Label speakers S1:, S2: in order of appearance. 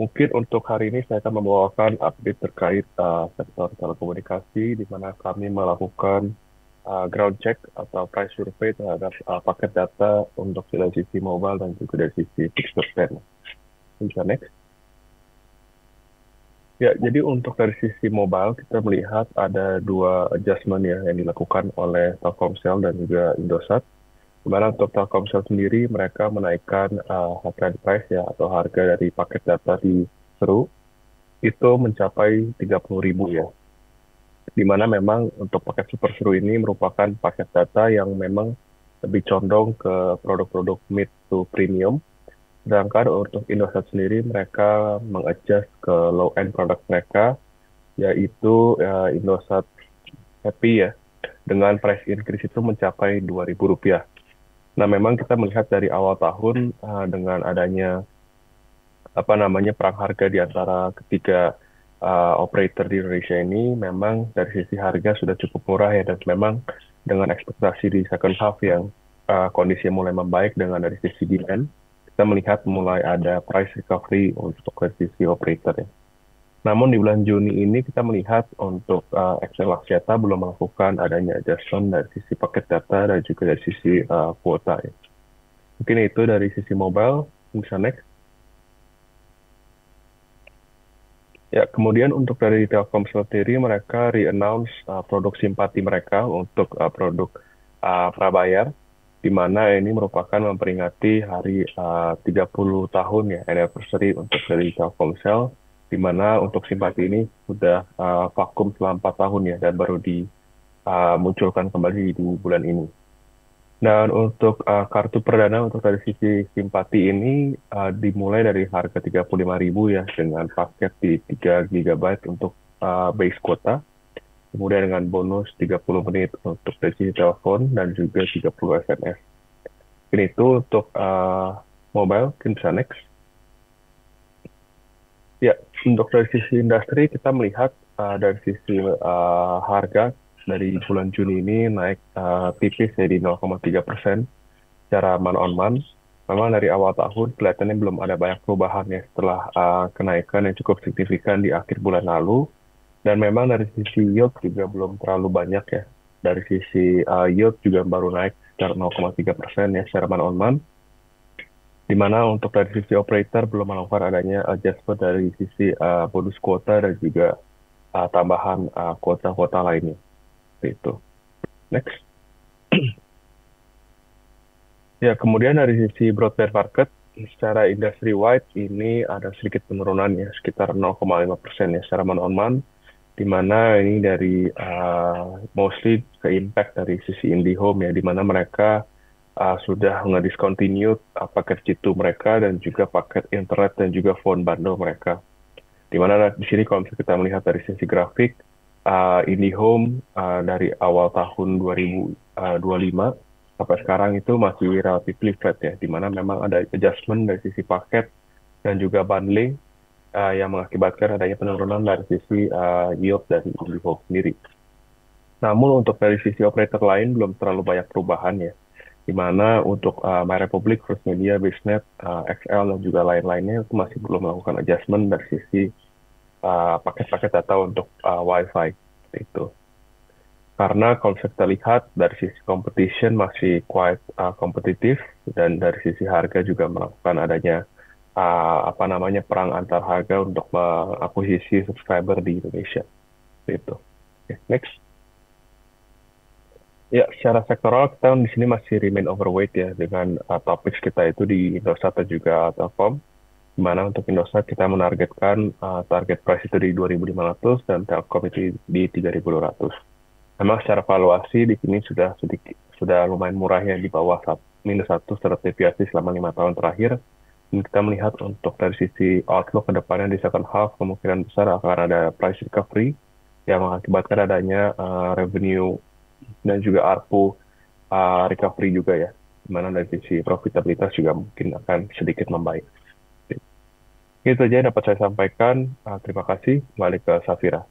S1: Mungkin untuk hari ini saya akan membawakan update terkait sektor telekomunikasi, di mana kami melakukan ground check atau price survey terhadap paket data untuk dari sisi mobile dan juga dari sisi fixed broadband. Bisa next. Ya, jadi untuk dari sisi mobile kita melihat ada dua adjustment ya yang dilakukan oleh Telkomsel dan juga Indosat. Di mana untuk Telkomsel sendiri mereka menaikkan headline price ya atau harga dari paket data di Seru itu mencapai 30.000 ya. Di mana memang untuk paket Super Seru ini merupakan paket data yang memang lebih condong ke produk-produk mid to premium. Sedangkan untuk Indosat sendiri mereka mengadjust ke low end produk mereka yaitu Indosat Happy ya dengan price increase itu mencapai Rp2.000. Nah, memang kita melihat dari awal tahun dengan adanya apa namanya perang harga di antara ketiga operator di Indonesia ini memang dari sisi harga sudah cukup murah ya dan memang dengan ekspektasi di second half yang kondisinya mulai membaik dengan dari sisi demand kita melihat mulai ada price recovery untuk dari sisi operator ya. Namun di bulan Juni ini kita melihat untuk Excel Axiata belum melakukan adanya adjustment dari sisi paket data dan juga dari sisi kuota ya. Mungkin itu dari sisi mobile, bisa next. Ya, kemudian untuk dari Telkomsel sendiri, mereka re-announce produk simpati mereka untuk produk prabayar, di mana ini merupakan memperingati hari 30 tahun ya, anniversary untuk dari Telkomsel, di mana untuk simpati ini sudah vakum selama 4 tahun ya, dan baru dimunculkan kembali di bulan ini. Dan untuk kartu perdana untuk dari sisi simpati ini dimulai dari harga 35.000 ya dengan paket di 3 GB untuk base kuota. Kemudian dengan bonus 30 menit untuk dari sisi telepon dan juga 30 SMS. Ini itu untuk mobile, mungkin bisa next. Ya, untuk dari sisi industri kita melihat dari sisi harga dari bulan Juni ini naik tipis ya di 0,3% secara month on month. Memang dari awal tahun kelihatannya belum ada banyak perubahan ya setelah kenaikan yang cukup signifikan di akhir bulan lalu. Dan memang dari sisi yield juga belum terlalu banyak ya. Dari sisi yield juga baru naik sekitar 0,3% ya secara month on month. Di mana untuk dari sisi operator belum melakukan adanya adjustment dari sisi bonus kuota dan juga tambahan kuota-kuota lainnya. Seperti itu. Next. Ya, kemudian dari sisi broadband market, secara industry wide ini ada sedikit penurunan ya, sekitar 0,5% ya secara month on month, di mana ini dari mostly ke impact dari sisi IndiHome ya, di mana mereka sudah nge-discontinue paket G2 mereka dan juga paket internet dan juga phone bundle mereka. Di mana di sini kalau misalnya kita melihat dari sisi grafik, IndiHome dari awal tahun 2025 sampai sekarang itu masih relatively flat ya, di mana memang ada adjustment dari sisi paket dan juga bundling yang mengakibatkan adanya penurunan dari sisi yield dari IndiHome sendiri. Namun untuk dari sisi operator lain belum terlalu banyak perubahan ya, di mana untuk MyRepublic, First Media, BizNet, XL, dan juga lain-lainnya itu masih belum melakukan adjustment dari sisi paket-paket data untuk Wi-Fi. Itu. Karena kalau kita lihat dari sisi competition masih quite kompetitif dan dari sisi harga juga melakukan adanya apa namanya perang antar harga untuk mengakuisisi subscriber di Indonesia. Itu. Okay, next. Ya, secara sektoral kita di sini masih remain overweight ya dengan topik kita itu di Indosat dan juga Telkom. Di mana untuk Indosat kita menargetkan target price itu di 2.500 dan Telkom itu di 3.200. Memang secara valuasi di sini sudah lumayan murah ya di bawah -1 standar deviasi selama 5 tahun terakhir. Dan kita melihat untuk dari sisi outlook ke depannya di second half kemungkinan besar akan ada price recovery yang mengakibatkan adanya revenue dan juga ARPU recovery juga ya, di mana dari sisi profitabilitas juga mungkin akan sedikit membaik. Itu aja yang dapat saya sampaikan. Terima kasih. Balik ke Safira.